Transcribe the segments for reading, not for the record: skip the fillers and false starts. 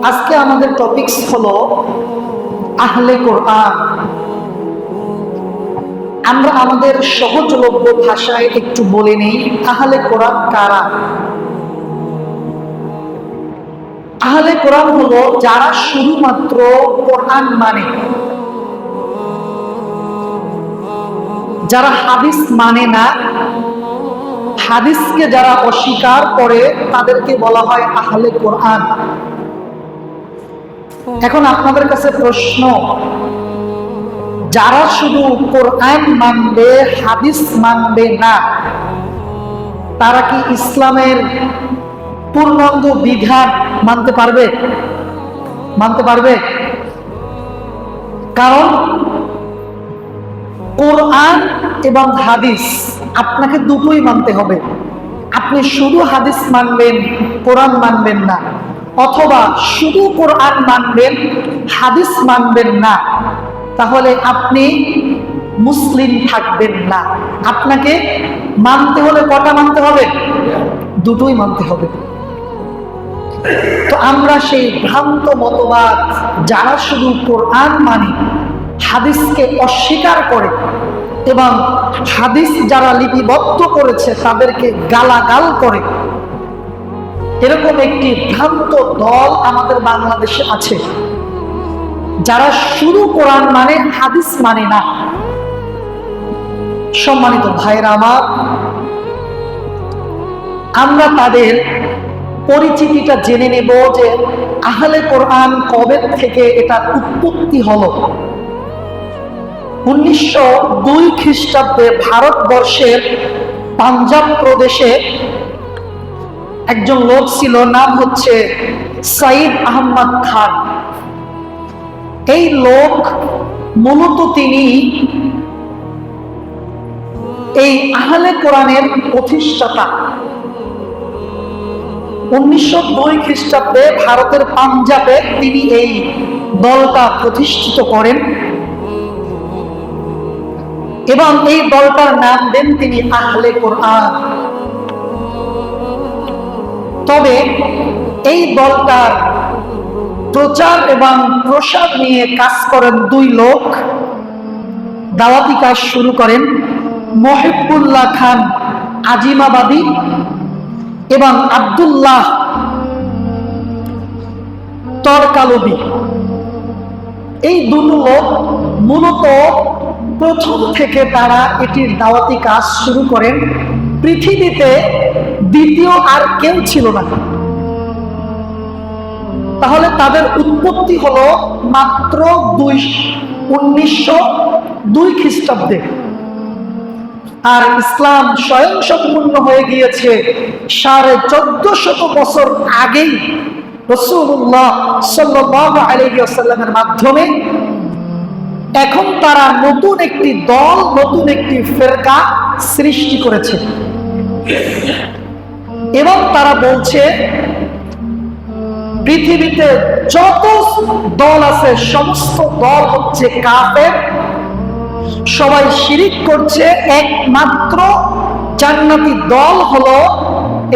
আজকে আমাদের টপিকস হলো আহলে কোরআন। আমরা আমাদের সহজলভ্য ভাষায় একটু বলে নেই, আহলে কোরআন কারা? আহলে কোরআন হলো যারা শুধুমাত্র কোরআন মানে, যারা হাদিস মানে না, হাদিসকে যারা অস্বীকার করে তাদেরকে বলা হয় আহলে কোরআন। এখন আপনাদের কাছে প্রশ্ন, যারা শুধু কোরআন মানবে, হাদিস মানবে না, তারা কি ইসলামের পূর্ণাঙ্গ বিধান মানতে পারবে? মানতে পারবে? কারণ কোরআন এবং হাদিস আপনাকে দুটোই মানতে হবে। আপনি শুধু হাদিস মানবেন, কোরআন মানবেন না, অথবা শুধু কোরআন মানবেন, হাদিস মানবেন না, তাহলে আপনি মুসলিম থাকবেন না। আপনাকে মানতে হলে কটা মানতে হবে? দুটোই মানতে হবে। তো আমরা সেই ভ্রান্ত মতবাদ, যারা শুধু কোরআন মানে, হাদিসকে অস্বীকার করে এবং হাদিস যারা লিপিবদ্ধ করেছে তাদেরকে গালাগাল করে, এরকম একটি ভ্রান্ত দল আমাদের বাংলাদেশে আছে, যারা শুধু কোরআন মানে, হাদিস মানে না। সম্মানিত ভাইরা আমার, আমরা তাদের পরিচিতিটা জেনে নেব যে আহলে কোরআন কবে থেকে এটা উৎপত্তি হলো। 1902 খ্রিস্টাব্দে ভারতবর্ষের পাঞ্জাব প্রদেশে একজন লোক ছিল, নাম হচ্ছে সাইদ আহমদ খান। এই লোক মূলত তিনি এই আহলে কোরআনের প্রতিষ্ঠাতা। 1902 খ্রিস্টাব্দে ভারতের পাঞ্জাবে তিনি এই দলটা প্রতিষ্ঠিত করেন এবং এই দলটার নাম দেন তিনি আহলে কোরআন। তবে এই দলটার প্রচার এবং প্রসার নিয়ে কাজ করেন দুই লোক, দাওয়াতি কাজ শুরু করেন, মহিবুল্লাহ খান আজিমাবাদী এবং আব্দুল্লাহ তরকালবি। এই দুটো লোক মূলত প্রথম থেকে তারা এটির দাওয়াতি কাজ শুরু করেন। পৃথিবীতে দ্বিতীয় আর কেউ ছিল না। তাহলে তাদের উৎপত্তি হলো মাত্র 1902 খ্রিস্টাব্দে, আর ইসলাম স্বয়ংসম্পূর্ণ হয়ে গিয়েছে 1450 বছর আগেই রাসূলুল্লাহ সাল্লাল্লাহু আলাইহি ওয়াসাল্লামের মাধ্যমে। এখন তারা নতুন একটি দল, নতুন একটি ফিরকা সৃষ্টি করেছে এবং তারা বলছে পৃথিবীতে যত দল আছে সমস্ত দল হচ্ছে কাফের, সবাই শিরিক করছে, একমাত্র জান্নাতি দল হলো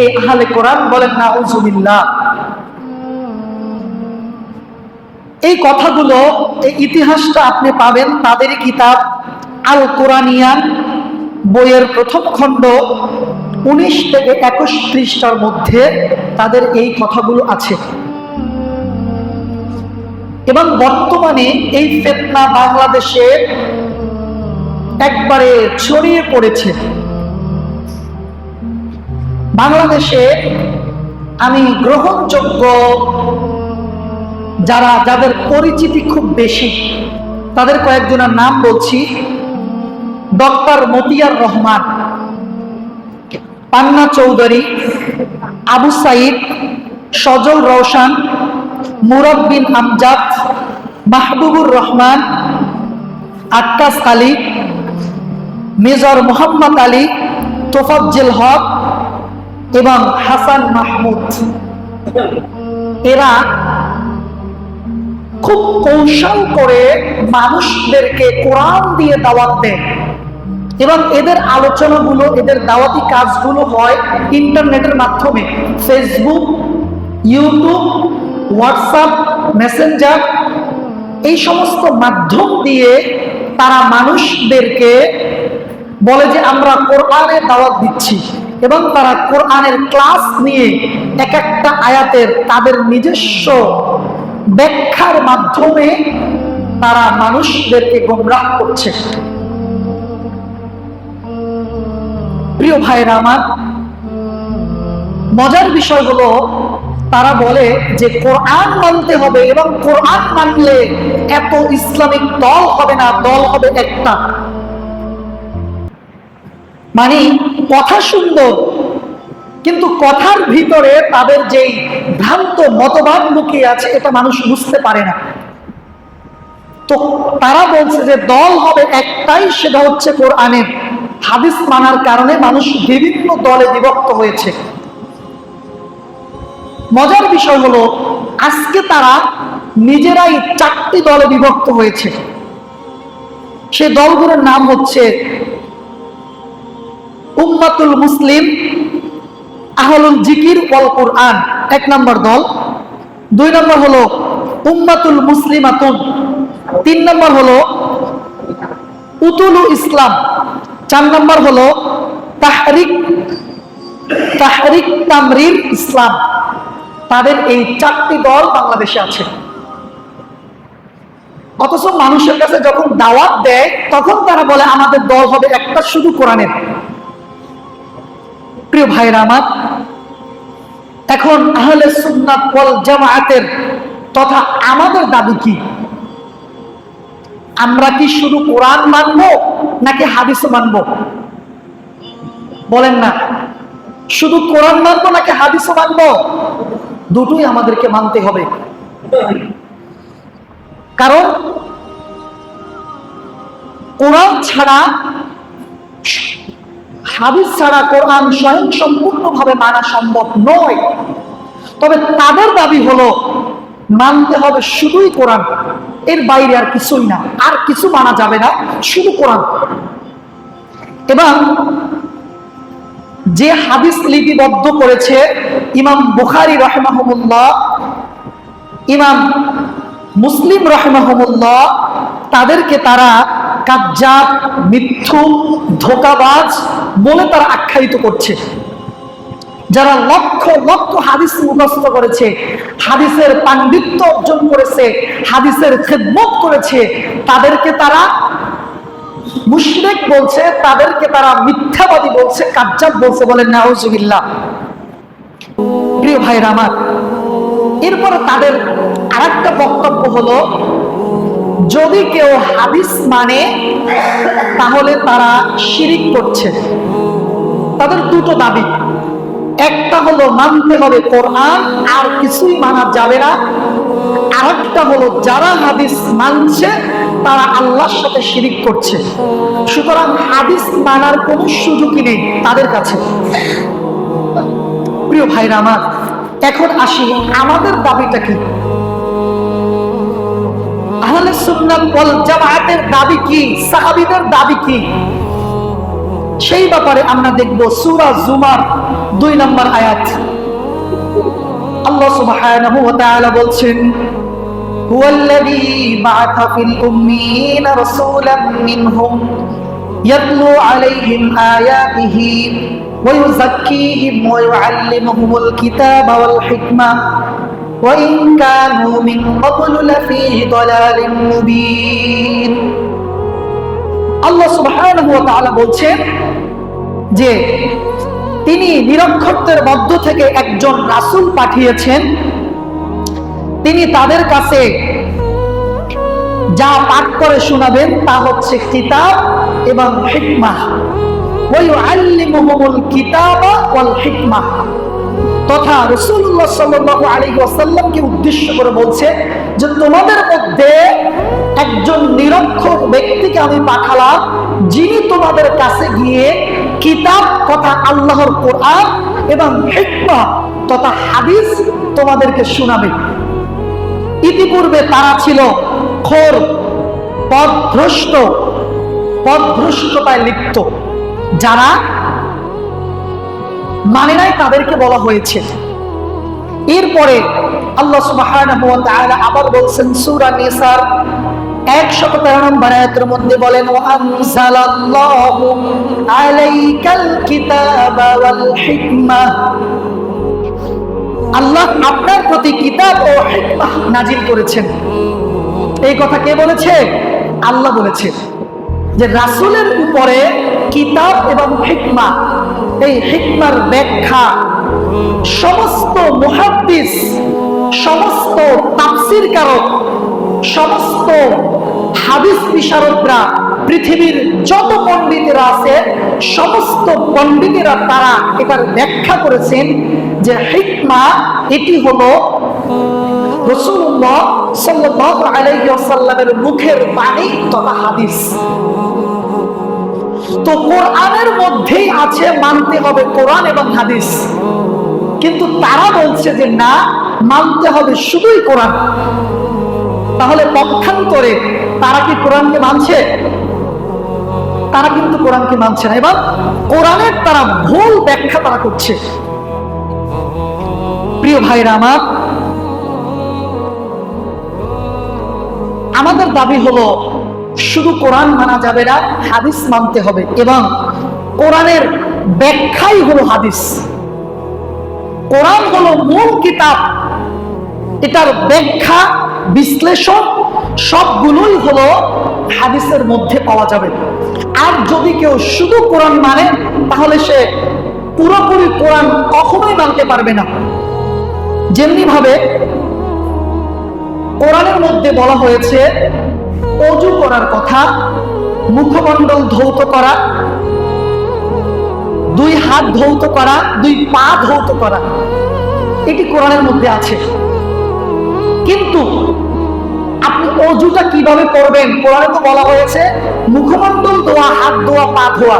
এই আহলে কোরআন। বলেন নাউজুবিল্লাহ। এই কথাগুলো, এই ইতিহাসটা আপনি পাবেন তাদেরই কিতাব আল কোরআনিয়ান বইয়ের প্রথম খণ্ড 19 থেকে 21 পৃষ্ঠার মধ্যে তাদের এই কথাগুলো আছে। এবং বর্তমানে এই ফিতনা বাংলাদেশে একবারে ছড়িয়ে পড়েছে। বাংলাদেশে আমি গ্রহণযোগ্য যাদের পরিচিতি খুব বেশি, তাদের কয়েকজনের নাম বলছি। ডক্টর মতিয়ার রহমান, পান্না চৌধুরী, আবু সাইদ, সজল রওশন, মুরাদ বিন আমজাদ, মাহবুবুর রহমান, আক্কাস আলী, মেজর মোহাম্মদ আলী, তোফাজ্জল হক এবং হাসান মাহমুদ। এরা খুব কৌশল করে মানুষদেরকে কোরআন দিয়ে দাওয়াত দেয় এবং এদের আলোচনাগুলো, এদের দাওয়াতি কাজগুলো হয় ইন্টারনেটের মাধ্যমে, ফেসবুক, ইউটিউব হোয়াটসঅ্যাপ, মেসেঞ্জার, এই সমস্ত মাধ্যম দিয়ে তারা মানুষদেরকে বলে যে আমরা কোরআনের দাওয়াত দিচ্ছি, এবং তারা কোরআনের ক্লাস নিয়ে এক একটা আয়াতের তাদের নিজস্ব ব্যাখ্যার মাধ্যমে তারা মানুষদেরকে গোমরাহ করছে। প্রিয় ভাইরা আমার, মজার বিষয় হলো তারা বলে যে কোরআন মানতে হবে, এবং কোরআন মানলে এত ইসলামিক দল হবে না, দল হবে একটা। মানে কথা সুন্দর, কিন্তু কথার ভিতরে তাদের যেই ভ্রান্ত মতবাদ লুকিয়ে আছে এটা মানুষ বুঝতে পারে না। তো তারা বলছে যে দল হবে একটাই, সেটা হচ্ছে কোরআনের। হাদিস মানার কারণে মানুষ বিভিন্ন দলে বিভক্ত হয়েছে। মজার বিষয় হলো আজকে তারা নিজেরাই 4টি দলে বিভক্ত হয়েছে। সেই দলগুলোর নাম হচ্ছে উম্মাতুল মুসলিম, আহলুল জিকির ওয়াল কুরআন 1 নম্বর দল। 2 নম্বর হলো উম্মাতুল মুসলিমাতুন। 3 নম্বর হলো উতুলু ইসলাম। 4 নম্বর হলো তাহরিক তামরির ইসলাম। তাদের এই 4টি দল বাংলাদেশে আছে। অথচ মানুষের কাছে যখন দাওয়াত দেয় তখন তারা বলে আমাদের দল হবে একটা, শুধু কোরআনের। প্রিয় ভাইরা আমার, এখন আহলে সুন্নাত ওয়াল জামায়াতের তথা আমাদের দাবি কি? আমরা কি শুধু কোরআন মানবো নাকি হাদিস মানবো? বলেন না, শুধু কোরআন মানবো নাকি হাদিস মানবো? দুটোই আমাদেরকে মানতে হবে। কারণ কোরআন ছাড়া, হাদিস ছাড়া কোরআন স্বয়ং সম্পূর্ণভাবে মানা সম্ভব নয়। তবে তাদের দাবি হলো মানতে হবে শুধুই কোরআন, এর বাইরে আর কিছুই না, আর কিছু মানা যাবে না, শুধু কোরআন। এবং যে হাদিস লিপিবদ্ধ করেছে ইমাম বুখারী রাহিমাহুল্লাহ, ইমাম মুসলিম রাহিমাহুল্লাহ, তাদেরকে তারা কাজ্জাব, মিথ্যু, ধোঁকাবাজ বলে তারা আখ্যায়িত করছে। যারা লক্ষ লক্ষ হাদিস মুখস্থ করেছে, হাদিসের পাণ্ডিত্য অর্জন করেছে, হাদিসের খেদমত করেছে, তাদেরকে তারা মুশরিক বলছে, তাদেরকে তারা মিথ্যাবাদী বলছে, কাজ্জাব বলছে। বলেন নাউজুবিল্লাহ। প্রিয় ভাইরা আমার, এরপরে তাদের আরেকটা বক্তব্য হলো যদি কেউ হাদিস মানে তাহলে তারা শিরিক করছে। তাদের দুটো দাবি, একটা হলো মানতে হবে কোরআন, আর কিছুই মানা যাবে না। আরেকটা হলো যারা হাদিস মানছে তারা আল্লাহর সাথে শিরিক করছে। সুতরাং হাদিস মানার কোনো সুযোগই নেই তাদের কাছে। প্রিয় ভাইরা আমার, এখন আসি আমাদের দাবিটা কি? আহলে সুন্নাত ওয়াল জামায়াতের দাবি কি, সাহাবীদের দাবি কি, সেই ব্যাপারে আমরা দেখব সূরা জুমার 2 নম্বর আয়াত। আল্লাহ সুবহানাহু ওয়া তাআলা বলছেন, হুয়াল্লাযী বা'আথা ফিল উম্মিয়িনা রাসূলাম মিনহুম ইয়াতলু আলাইহিম আয়াতিহি ওয়া ইউযাক্কিহিম ওয়া ইউআল্লিমুহুমুল কিতাবা ওয়াল হিকমা ওয়া ইন কানু মিন ক্বাবলু লাফী দালালিন মুবিন। আল্লাহ সুবহানাহু ওয়া তাআলা বলছেন যে তিনি নিরক্ষরদের মধ্য থেকে একজন রাসূল পাঠিয়েছেন। তিনি তাদের কাছে যা পাঠ করে শোনাবেন তা হচ্ছে কিতাব এবং হিকমাহ। ওয়া ইউআল্লিমুহুমুল কিতাবা ওয়াল হিকমাহ, তথা রাসূলুল্লাহ সাল্লাল্লাহু আলাইহি ওয়াসাল্লামকে উদ্দেশ্য করে বলছে যে তোমাদের মধ্যে একজন নিরক্ষর ব্যক্তিকে আমি পাঠালাম, যিনি তোমাদের কাছে গিয়ে কিতাব তথা আল্লাহর কোরআন এবং হিকমা তথা হাদিস তোমাদেরকে শোনাবে। ইতিপূর্বে তারা ছিল খোর, পথভ্রষ্টতায় লিপ্ত। যারা মানে নাই তাদেরকে বলা হয়েছে। এরপরে আল্লাহ সুবহানাহু ওয়া তাআলা আবার বলছেন সূরা নিসার 113 নম্বর আয়াতের মধ্যে বলেন, ওয়া আনজালাল্লাহু আলাইকাল কিতাবা ওয়াল হিকমা, আল্লাহ আপনার প্রতি কিতাব ও হিকমাহ নাজিল করেছেন। এই কথা কে বলেছে? আল্লাহ বলেছে যে রাসূলের উপরে কিতাব এবং হিকমা, এই হিকমার ব্যাখ্যা সমস্ত মুহাদ্দিস, সমস্ত তাফসীরকারক, সমস্ত হাদিস বিশারদরা, পৃথিবীর যত পণ্ডিতেরা আছে সমস্ত পণ্ডিতেরা তারা এটার ব্যাখ্যা করেছেন যে হিকমা এটি হলো রাসূলুল্লাহ সাল্লাল্লাহু আলাইহি ওয়াসাল্লামের মুখের বাণী তথা হাদিস। তো কোরআনের মধ্যেই আছে মানতে হবে কোরআন এবং হাদিস, কিন্তু তারা বলছে যে না, মানতে হবে শুধুই কোরআন। তাহলে পক্ষান্তরে তারা কি কোরআনকে মানছে? তারা কিন্তু কোরআনকে মানছে না, এবং কোরআনের তারা ভুল ব্যাখ্যা তারা করছে। প্রিয় ভাইরা আমার, আমাদের দাবি হলো শুধু কোরআন মানা যাবে না, হাদিস মানতে হবে, এবং কোরআনের ব্যাখ্যাই হলো হাদিস। কোরআন হলো মূল কিতাব, এটার ব্যাখ্যা বিশ্লেষণ সবগুলোই হলো হাদিসের মধ্যে পাওয়া যাবে। আর যদি কেউ শুধু কোরআন মানে তাহলে সে পুরোপুরি কোরআন কখনোই মানতে পারবে না। যেমনি ভাবে কোরআনের মধ্যে বলা হয়েছে ওযু করার কথা, মুখমণ্ডল ধৌত করা, দুই হাত ধৌত করা, দুই পা ধৌত করা, এটি কোরআনের মধ্যে আছে। কিন্তু আপনি ওযুটা কিভাবে করবেন? কোরআনে তো বলা হয়েছে মুখমণ্ডল ধোয়া, হাত ধোয়া, পা ধোয়া।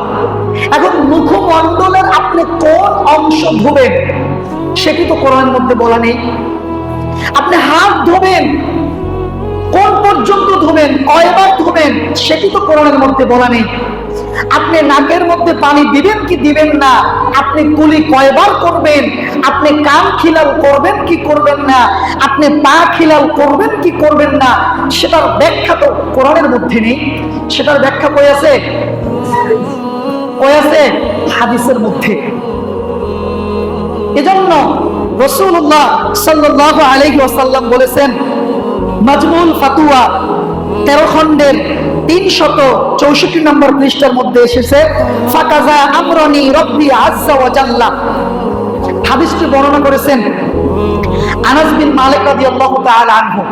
এখন মুখমণ্ডলের আপনি কোন অংশ ধোবেন সেটি তো কোরআনের মধ্যে বলা নেই। আপনি হাত ধোবেন, কোন পর্যন্ত ধোবেন, কয়বার ধোবেন সেটি তো কোরআনের মধ্যে বলা নেই। আপনি নাকের মধ্যে পানি দিবেন কি দিবেন না, আপনি কুলি কয়বার করবেন, আপনি কান খিলাল করবেন কি করবেন না, আপনি পা খিলাল করবেন কি করবেন না, সেটার ব্যাখ্যা তো কোরআনের মধ্যে নেই। সেটার ব্যাখ্যা কই আছে? কই আছে? হাদিসের মধ্যে। এজন্য রাসূলুল্লাহ সাল্লাল্লাহু আলাইহি ওয়াসাল্লাম বলেছেন, মাজমুল ফাতুয়া 13 খণ্ডের 364 নম্বর পৃষ্ঠার মধ্যে এসেছে, ফাকাজা আমরানি রব্বি আযজা ওয়া জাল্লা। হাদিসটি বর্ণনা করেছেন আনাস বিন মালিক রাদিয়াল্লাহু তাআলা আনহু।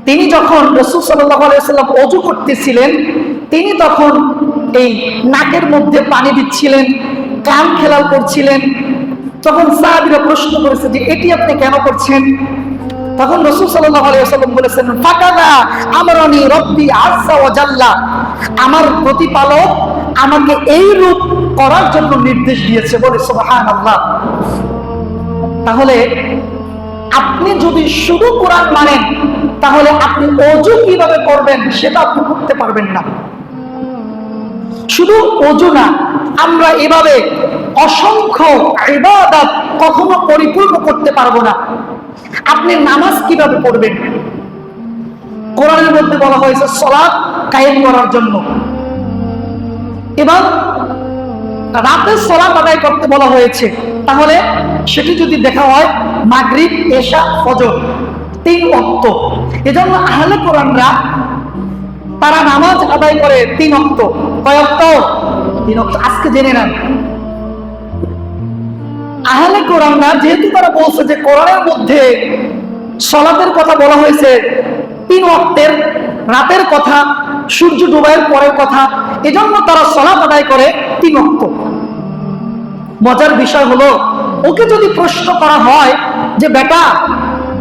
তিনি যখন রাসূল সাল্লাল্লাহু আলাইহি ওয়াসাল্লাম ওযু করতেছিলেন, তিনি তখন এই নাকের মধ্যে পানি দিচ্ছিলেন, কান খেলাল করছিলেন। তখন সাহাবীরা প্রশ্ন করেছে যে এটি আপনি কেন করছেন? তখন রাসূল সাল্লাল্লাহু আলাইহি ওয়াসাল্লাম বলেছেন, ফাকাদা আমরানি রব্বি আযজা ওয়া জাল্লা, আমার প্রতিপালক আমাকে এই রূপ করার জন্য নির্দেশ দিয়েছে। বলে সুবহানাল্লাহ। তাহলে আপনি যদি শুধু কোরআন মানেন তাহলে আপনি ওযু কিভাবে করবেন সেটা আপনি করতে পারবেন না। শুধু ওযু না, আমরা এভাবে অসংখ্য ইবাদত কখনো পরিপূর্ণ করতে পারবো না। আপনি নামাজ কিভাবে পড়বেন? কোরআনের মধ্যে বলা হয়েছে সালাত কায়েম করার জন্য, এবং রাতে সালাত আদায় করতে বলা হয়েছে। তাহলে সেটি যদি দেখা হয় মাগরিব, এশা, ফজর 3 ওয়াক্ত। এজন্য আহলে কোরআনরা তারা নামাজ আদায় করে 3 ওয়াক্ত। কয় ওয়াক্ত? 3 ওয়াক্ত। আজকে জেনে নেন, আহলে কোরআনরা যেহেতু তারা বলছে যে কোরআনের মধ্যে সালাতের কথা বলা হয়েছে 3 ওয়াক্তের, রাতের কথা, সূর্য ডোবায়ের পরের কথা, এজন্য তারা সালাত আদায় করে 3 ওয়াক্ত। মজার বিষয় হলো, ওকে যদি প্রশ্ন করা হয় যে বেটা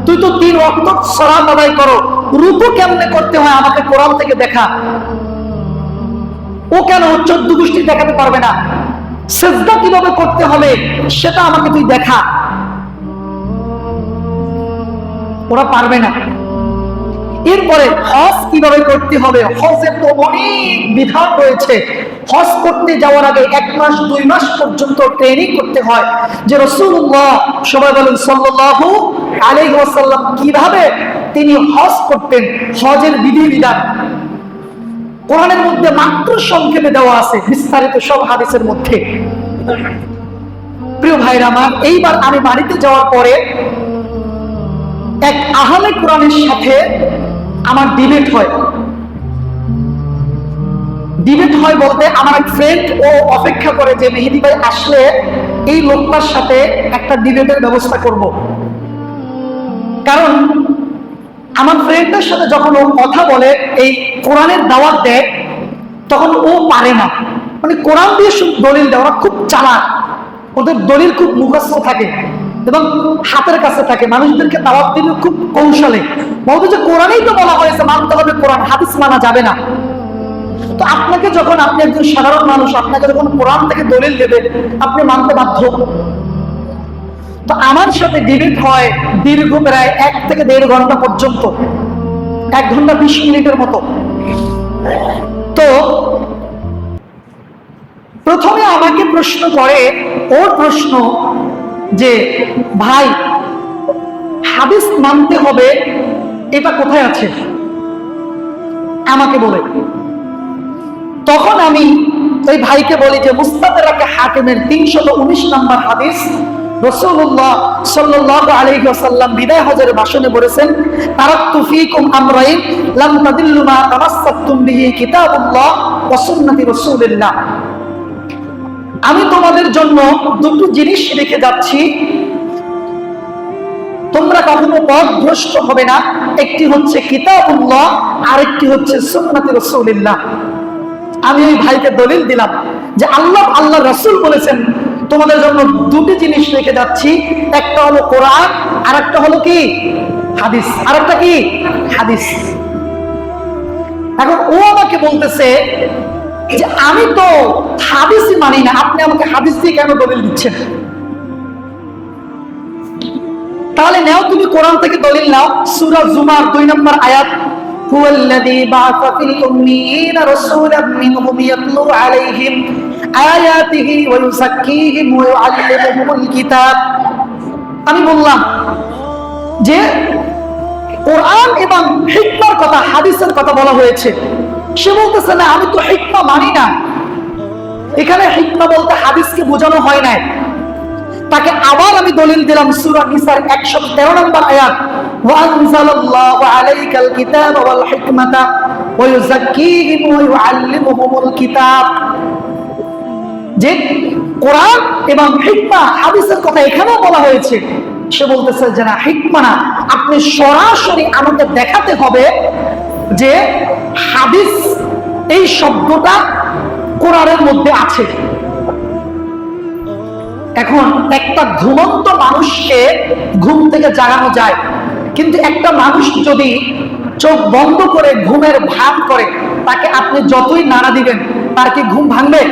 তুই তো 3 ওয়াক্ত সালাত আদায় করো, রুকু কেমনে করতে হয় আমাকে কোরআন থেকে দেখা, ও কেন 14 গোষ্ঠী দেখাতে পারবে না? সিজদা কিভাবে করতে হবে সেটা আমাকে তুই দেখা। ওরা পারবে না। এরপরে হজ কিভাবে করতে হবে, হজের তো অনেক বিধান রয়েছে। হজ করতে যাওয়ার আগে 1 মাস 2 মাস পর্যন্ত ট্রেনিং করতে হয়, যে রাসূলুল্লাহ সবাই বলেন সাল্লাল্লাহু আলাইহি ওয়াসাল্লাম কিভাবে তিনি হজ করতেন, হজের বিধিবিধান কোরআনের মধ্যে মাত্র সংক্ষেপে দেওয়া আছে, বিস্তারিত সব হাদিসের মধ্যে। প্রিয় ভাইরা আমার, এইবার আমি বাড়িতে যাওয়ার পরে এক আহলে কোরআনের সাথে আমার ডিবেট হয়। ডিবেট হয় বলতে আমার এক ফ্রেন্ড ও অপেক্ষা করে যে মেহেদী ভাই আসলে এই লোকটার সাথে একটা ডিবেটের ব্যবস্থা করব। কারণ আমার ফ্রেন্ডের সাথে যখন ও কথা বলে, এই কোরআনের দাওয়াত দেয়, তখন ও পারে না, মানে কোরআন দিয়ে দলিল দেয়। ওরা খুব চালাক, ওদের দলিল খুব মুখস্থ থাকে এবং হাতের কাছে থাকে। মানুষদেরকে দাওয়াত দিলে খুব কৌশলে বলতো যে কোরআনেই তো বলা হয়েছে মানতে হবে কোরআন, হাদিস মানা যাবে না। তো আপনাকে যখন, আপনি একজন সাধারণ মানুষ, আপনাকে যখন কোরআন থেকে দলিল দেবে, আপনি মানতে বাধ্য। তো আমার সাথে ডিবেট হয় দীর্ঘ প্রায় 1 থেকে 1.5 ঘন্টা পর্যন্ত, 1 ঘন্টা 20 মিনিটের মতো। তো প্রথমে আমাকে প্রশ্ন করে, ওর প্রশ্ন যে ভাই হাদিস মানতে হবে এটা কোথায় আছে আমাকে বলে। তখন আমি ওই ভাইকে বলি যে মুস্তাদরাকে হাকিমের 319 নম্বর হাদিস, রাসূলুল্লাহ সাল্লাল্লাহু আলাইহি ওয়াসাল্লাম বিদায় হজের ভাষণে বলেছেন, তারাকতু ফীকুম আমরাইন লাম তাদিল্লু মা তামাসসাকতুম বিহি কিতাবুল্লাহ ওয়া সুন্নতি রাসূলিল্লাহ। আমি তোমাদের জন্য 2টি জিনিস রেখে যাচ্ছি, তোমরা কখনো পথভ্রষ্ট হবে না। একটি হচ্ছে কিতাবুল্লাহ, আরেকটি হচ্ছে সুন্নতি রাসূলিল্লাহ। আমি ওই ভাইকে দলিল দিলাম যে আল্লাহ রাসূল বলেছেন তোমাদের জন্য 2টি জিনিস রেখে যাচ্ছি, একটা হলো কোরআন, আর একটা হলো কি হাদিস, আর একটা কি হাদিস। এখন ও আমাকে বলতেছে যে আমি তো হাদিসই মানি না, আপনি আমাকে হাদিস দিয়ে কেন দলিল দিচ্ছেন? তাহলে নাও তুমি কোরআন থেকে দলিল নাও। সূরা জুমার 2 নম্বর আয়াত, হুয়াল্লাযী বা'আসা ফিল উম্মিয়িনা রাসূলাম মিনহুম ইয়াতলু আলাইহিম আয়াতিহি ওয়া ইউযাক্কিহিম ওয়া ইউআল্লিমুহুমুল কিতাব। আমি বললাম যে কোরআন এবং হিকমার কথা, হাদিসের কথা বলা হয়েছে। সে বলতেছে না আমি তো হিকমা মানি না, এখানে হিকমা বলতে হাদিসকে বোঝানো হয় নাই। তাকে আবার আমি দলিল দিলাম সূরা নিসার 113 নম্বর আয়াত, ওয়া আনজালাল্লাহু আলাইকাল কিতাবা ওয়াল হিকমাতা ওয়া ইউযাক্কিহিম ওয়া ইউআল্লিমুহুমুল কিতাব। যে কোরআন এবং হিকমা হাদিসের কথা এখানেও বলা হয়েছে। সে বলতেছে যে না, হিকমা না, আপনি সরাসরি আমাকে দেখাতে হবে যে হাদিস এই শব্দটা কোরআনের মধ্যে আছে। এখন একটা ঘুমন্ত মানুষকে ঘুম থেকে জাগানো যায়, কিন্তু একটা মানুষ যদি চোখ বন্ধ করে ঘুমের ভান করে, তাকে আপনি যতই নাড়া দিবেন তার কি ঘুম ভাঙবে?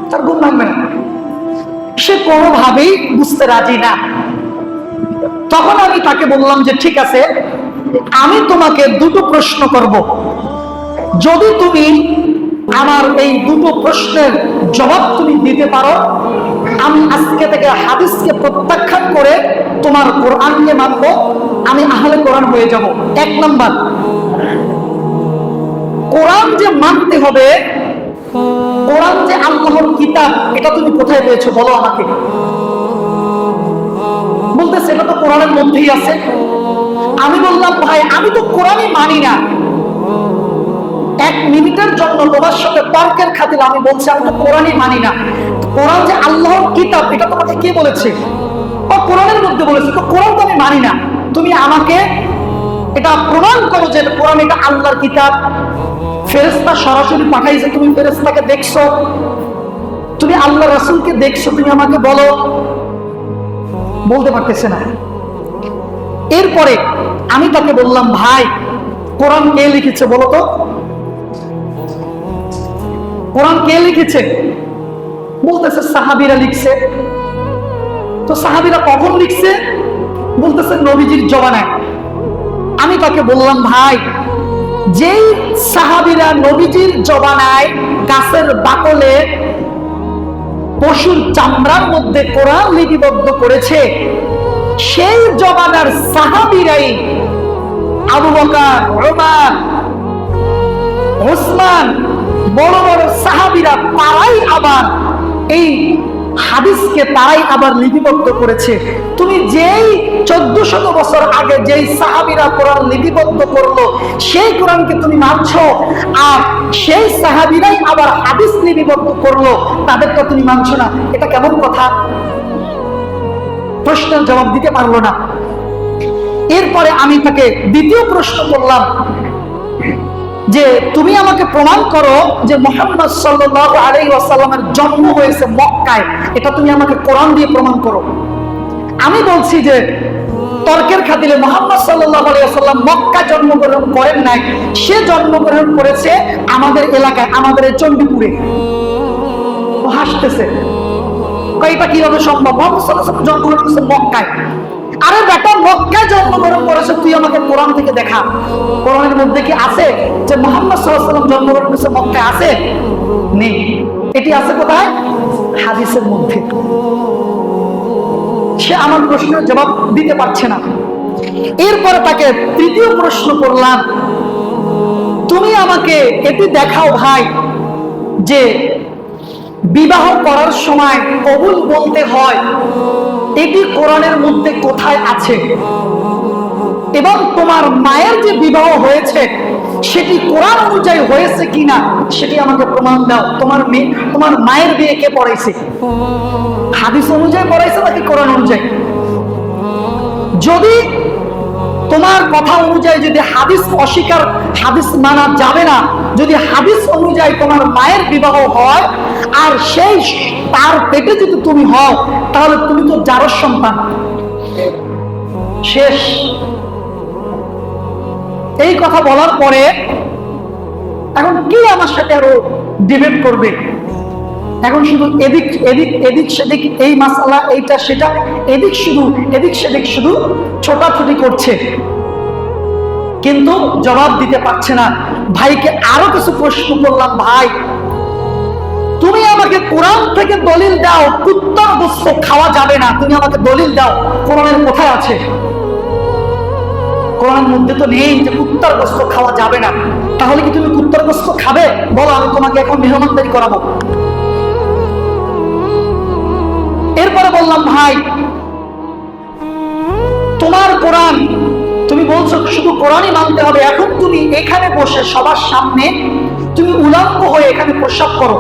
তার ঘুম ভাঙবে না, সে কোনোভাবেই বুঝতে রাজি না। তখন আমি তাকে বললাম যে ঠিক আছে, আমি তোমাকে 2টো প্রশ্ন করব, যদি তুমি আমার এই 2টো প্রশ্নের জবাব তুমি দিতে পারো, আমি আজকে থেকে হাদিসকে প্রত্যাখ্যান করে তোমার কোরআনকে মানব, আমি আহলে কোরআন হয়ে যাব। 1 নাম্বার, কোরআন যে মানতে হবে, কোরআন যে আল্লাহর কিতাব, এটা তুমি কোথায় পেয়েছো বলো আমাকে। বলতেছে এটা তো কোরআনের মধ্যেই আছে। আমি বললাম ভাই আমি তো কোরআনই মানি না, 1 মিনিটের জন্য তোমার সাথে তর্কের খাতিরে আমি বলছি আমি তো কোরআনই মানি না। কোরআন যে আল্লাহর কিতাব এটা তোমাকে কে বলেছে? ও কোরআনের মধ্যে বলেছে, তো কোরআন তো আমি মানি না। তুমি আমাকে এটা প্রমাণ করো যে কোরআন এটা আল্লাহর কিতাব। ফেরেশতা সরাসরি পাঠাইছে, তুমি ফেরেশতাকে দেখছো, তুমি আল্লাহ রাসূলকে দেখছো, তুমি আমাকে বলো। বলতে পারতেছে না। এরপরে আমি তাকে বললাম ভাই কোরআন কে লিখেছে বলো তো, কোরআন কে লিখেছে? বলতেছে সাহাবীরা লিখছে। তো সাহাবীরা কখন লিখছে? বলতেছে নবীজির জমানায়। আমি তাকে বললাম, ভাই, যেই সাহাবীরা নবীজির জমানায় গাছের বাকলে পশুর চামড়ার মধ্যে কোরআন লিপিবদ্ধ করেছে, সেই জমানার সাহাবীরাই আবু বকর, ওমর, ওসমান, বড় বড় সাহাবীরা তারাই আবার এই হাদিসকে তারাই আবার লিপিবদ্ধ করেছে। তুমি যেই 1400 বছর আগে যেই সাহাবীরা কোরআন লিপিবদ্ধ করলো সেই কোরআনকে তুমি মানছো, আর সেই সাহাবীরাই আবার হাদিস লিপিবদ্ধ করলো, তাদেরটা তুমি মানছো না। এটা কেমন কথা? প্রশ্নের জবাব দিতে পারলো না। এরপরে আমি তাকে দ্বিতীয় প্রশ্ন করলাম যে তুমি আমাকে প্রমাণ করো যে মুহাম্মদ সাল্লাল্লাহু আলাইহি ওয়াসাল্লামের জন্ম হয়েছে মক্কায়, এটা তুমি আমাকে কোরআন দিয়ে প্রমাণ করো। আমি বলছি যে তর্কের খাতিরে মুহাম্মদ সাল্লাল্লাহু আলাইহি ওয়াসাল্লাম মক্কা জন্মগ্রহণ করেন নাই, সে জন্মগ্রহণ করেছে আমাদের এলাকায়, আমাদের এই চণ্ডীপুরে। ও হাসতেছে, এটা কিভাবে সম্ভব? মুহাম্মদ সাল্লাল্লাহু আলাইহি ওয়াসাল্লাম জন্মগ্রহণ করেছে মক্কায়। আরে বেটা, মক্কায় জন্মগ্রহণ করেছে, তুই আমাকে কোরআন থেকে দেখা। কোরআনের মধ্যে কি আছে যে মুহাম্মদ সাল্লাল্লাহু আলাইহি ওয়াসাল্লাম জন্মগ্রহণ করেছে মক্কায়? আছে? নেই। এটি আছে কোথায়? হাদিসের মধ্যে। সে আমার প্রশ্নের জবাব দিতে পারছে না। এরপরে তাকে তৃতীয় প্রশ্ন করলাম, তুমি আমাকে এটি দেখাও ভাই যে বিবাহ করার সময় কবুল বলতে হয়, এটি কোরআনের মধ্যে কোথায় আছে? এবং তোমার মায়ের যে বিবাহ হয়েছে সেটি কোরআন অনুযায়ী হয়েছে কিনা সেটি আমাকে প্রমাণ দাও। তোমার মায়ের বিয়ে কে পড়াইছে? হাদিস অনুযায়ী পড়াইছে নাকি কোরআন অনুযায়ী? যদি তোমার কথা অনুযায়ী যদি হাদিস অস্বীকার, হাদিস মানা যাবে না, যদি হাদিস অনুযায়ী তোমার মায়ের বিবাহ হয় আর সেই তার পেটে যদি তুমি হও, তাহলে তুমি তো জারজ সন্তান, শেষ। এই কথা বলার পরে এখন কি আমার সাথে আরো ডিবেট করবে? এখন শুধু এদিক এদিক এদিক সেদিক, এই মাসালা এইটা সেটা, এদিক সেদিক শুধু ছোটাছুটি করছে, কিন্তু জবাব দিতে পারছে না। ভাইকে আরো কিছু প্রশ্ন করলাম, ভাই তুমি আমাকে কোরআন থেকে দলিল দাও কুত্তার গোশত খাওয়া যাবে না, তুমি আমাকে দলিল দাও, কোরআনের কোথায় আছে? কোরআনের মধ্যে তো নেই যে কুত্তার গোশত খাওয়া যাবে না। তাহলে কি তুমি কুত্তার গোশত খাবে? বলো, আমি তোমাকে এখন মেহমানদারি করাবো। এরপরে বললাম, ভাই তোমার কোরআন, তুমি বলছো শুধু কোরআনই মানতে হবে, এখন তুমি এখানে বসে সবার সামনে তুমি উলঙ্গ হয়ে এখানে প্রস্রাব করো।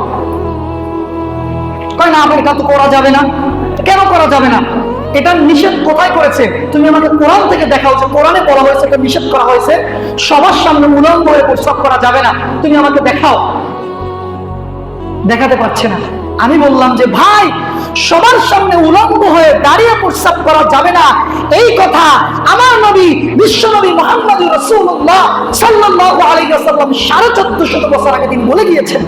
কয় না, এটা তো করা যাবে না। কেন করা যাবে না? এটা নিষেধ কোথায় করেছে? তুমি আমাকে কোরআন থেকে দেখাও যে কোরআনে বলা হয়েছে এটা নিষেধ করা হয়েছে, সবার সামনে উলঙ্গ হয়ে প্রস্রাব করা যাবে না, তুমি আমাকে দেখাও। দেখাতে পারছে না। আমি বললাম যে ভাই, সবার সামনে উলঙ্গ হয়ে দাঁড়িয়ে প্রস্রাব করা যাবে না, এই কথা আমার নবী বিশ্বনবী মুহাম্মদ রাসূলুল্লাহ সাল্লাল্লাহু আলাইহি ওয়াসাল্লাম 1450 বছর আগে তিনি বলে গিয়েছেন।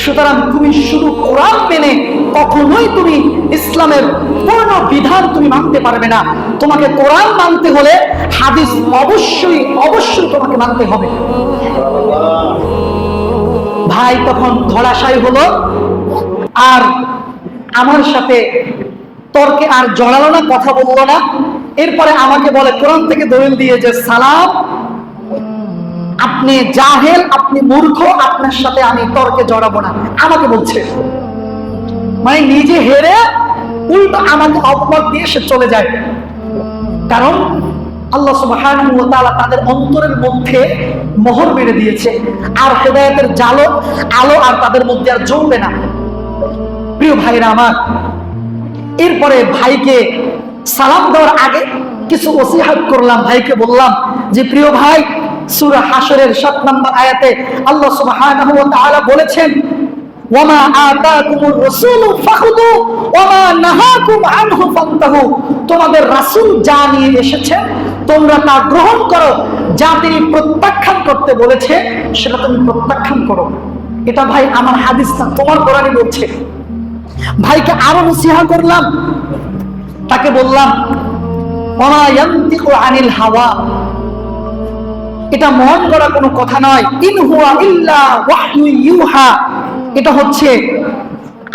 সুতরাং তুমি শুধু কোরআন মেনে কখনোই তুমি ইসলামের পূর্ণ বিধান তুমি মানতে পারবে না। তোমাকে কোরআন মানতে হলে হাদিস অবশ্যই তোমাকে মানতে হবে। ভাই তখন ধরাশায়ী হলো, আর আমার সাথে তর্কে আর জড়ালো না, কথা বললো না। এরপরে আমাকে বলে কোরআন থেকে দলিল দিয়ে যে সালাম, আপনি জাহেল, আপনি মূর্খ, আপনার সাথে আমি তর্কে জড়াবো না, আমাকে বলছে। মানে নিজে হেরে উল্টো আমাকে অপবাদ দিয়ে সে চলে যায়। কারণ আল্লাহ সুবহানাহু ওয়া তাআলা তাদের অন্তরের মধ্যে মোহর মেরে দিয়েছে, আর হেদায়েতের আলো আর তাদের মধ্যে আর জ্বলবে না। প্রিয় ভাইরা আমার, এরপরে ভাইকে সালাম দেওয়ার আগে কিছু ওসিহাত করলাম। ভাইকে বললাম যে প্রিয় ভাই, সূরা হাশরের 7 নম্বর আয়াতে আল্লাহ সুবহানাহু ওয়া তাআলা বলেছেন, ওয়ামা আতাকুমুর রাসূলু ফাখুযু ওয়ামা নাহাকুম আনহু ফান্তাহু। তোমাদের রাসূল যা নিয়ে এসেছেন তোমরা তা গ্রহণ করো, যা তিনি প্রত্যাখ্যান করতে বলেছে সেটা তুমি প্রত্যাখ্যান করো। এটা ভাই আমার হাদিস না, তোমার কোরআনই বলছে। ভাইকে আরো নসিহত করলাম, তাকে বললাম ওয়া মা ইয়ানতিকু আনিল হাওয়া, এটা মন গড়া কোনো কথা নয়। ইন হুয়া ইল্লা ওয়াহয়ু ইউহা, এটা হচ্ছে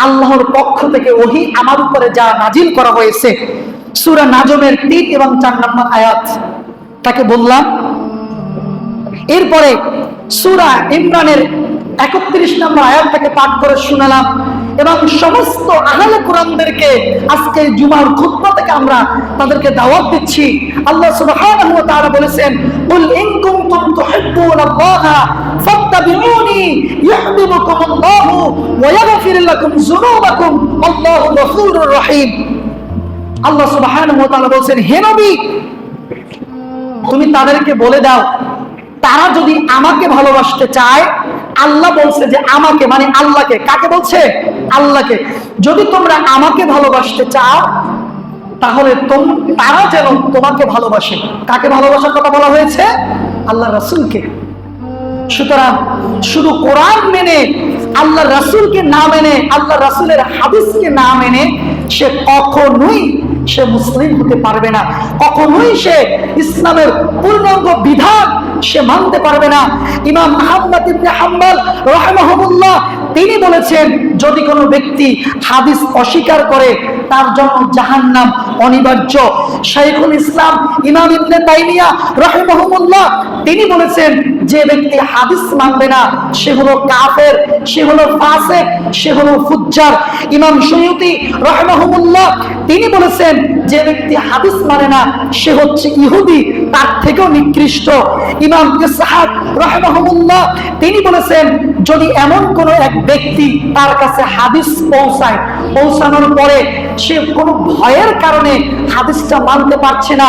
আল্লাহর পক্ষ থেকে ওহী আমার উপরে যা নাজিল করা হয়েছে। সূরা নাজমের 3 এবং 4 নম্বর আয়াত তাকে বললাম। এরপরে সূরা ইমরানের 31 নম্বর আয়াত থেকে পাঠ করে শোনালাম এবং সমস্ত আহলে কোরআনদেরকে আজকে জুমার খুতবা থেকে আমরা তাদেরকে দাওয়াত দিচ্ছি। আল্লাহ সুবহানাহু ওয়া তাআলা বলেছেন, কুল ইন কুনতুম তুহিব্বুনাল্লাহা ফাত্তাবিউনি ইউহিব্বুকুমুল্লাহু ওয়া ইয়াগফির লাকুম যুনুবাকুম আল্লাহু গফুরুর রহিম। আল্লাহ সুবহানাহু ওয়া তাআলা বলেন, হে নবী তুমি তাদেরকে বলে দাও, তারা যদি আমাকে ভালোবাসতে চায়, আল্লাহ বলছে যে আমাকে, মানে আল্লাহকে, কাকে বলছে? আল্লাহকে। যদি তোমরা আমাকে ভালোবাসতে চাও তাহলে তারা যেন তোমাকে ভালোবাসে। কাকে ভালোবাসার কথা বলা হয়েছে? আল্লাহ রাসূলকে। সুতরাং শুধু কোরআন মেনে, আল্লাহ রাসূলকে না মেনে, আল্লাহ রাসূলের হাদিসকে না মেনে সে কখনোই সে মুসলিম হতে পারবে না, কখনোই সে ইসলামের পূর্ণাঙ্গ বিধান সে মানতে পারবে না। ইমাম আহমদ ইবনে হাম্বল রাহিমাহুল্লাহ তিনি বলেছেন, যদি কোনো ব্যক্তি হাদিস অস্বীকার করে তার জন্য জাহান্নাম অনিবার্য। শাইখুল ইসলাম ইমাম ইবনে তাইমিয়া রাহিমাহুল্লাহ তিনি বলেছেন, যে ব্যক্তি হাদিস মানবে না সে হলো কাফের, সে হলো ফাসিক, সে হলো ফুজ্জার। ইমাম সুয়ুতি রাহিমাহুল্লাহ তিনি বলেছেন, যে ব্যক্তি হাদিস মানে না সে হচ্ছে ইহুদি, তার থেকেও নিকৃষ্ট। ইমাম ইসহাক রাহিমাহুল্লাহ তিনি বলেছেন, যদি এমন কোন এক ব্যক্তি তার কাছে হাদিস পৌঁছায়, পৌঁছানোর পরে সে কোনো ভয়ের কারণে হাদিসটা মানতে পারছে না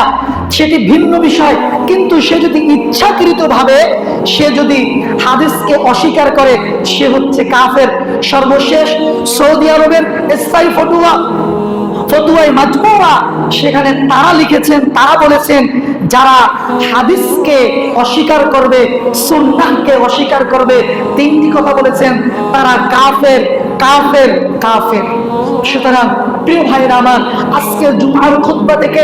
সেটি ভিন্ন বিষয়, কিন্তু সে যদি ইচ্ছাকৃতভাবে সে যদি হাদিসকে অস্বীকার করে সে হচ্ছে কাফের। সর্বশেষ সৌদি আরবের ইসলামী ফতুয়ায়ে মাজমুআ সেখানে তারা লিখেছেন, তারা বলেছেন, যারা হাদিসকে অস্বীকার করবে, সুন্নাহকে অস্বীকার করবে, তিনটি কথা বলেছেন, তারা কাফের, কাফের, কাফের। সুতরাং প্রিয় ভাইরা আমার, আজকে জুমার খুতবা থেকে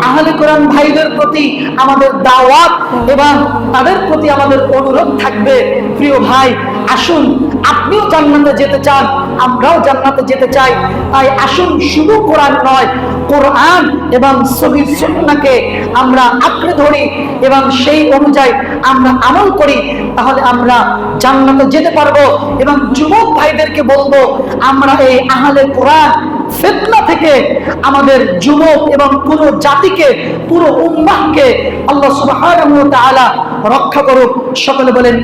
আহলে কোরআন ভাইদের প্রতি আমাদের দাওয়াত এবং তাদের প্রতি আমাদের অনুরোধ থাকবে, প্রিয় ভাই আসুন, আপনিও জান্নাতে যেতে চান, আমরাও জান্নাতে যেতে চাই, তাই আসুন শুধু কোরআন নয়, কোরআন এবং সহিহ সুন্নাহকে আমরা আঁকড়ে ধরি এবং সেই অনুযায়ী আমরা আমল করি, তাহলে আমরা জান্নাতে যেতে পারবো। এবং যুবক ভাইদেরকে বলবো, আমরা এই আহলে কোরআন ফিতনা থেকে আমাদের যুবক এবং পুরো জাতিকে, পুরো উম্মাহকে আল্লাহ সুবহানাহু ওয়া তাআলা রক্ষা করুক। সকলে বলেন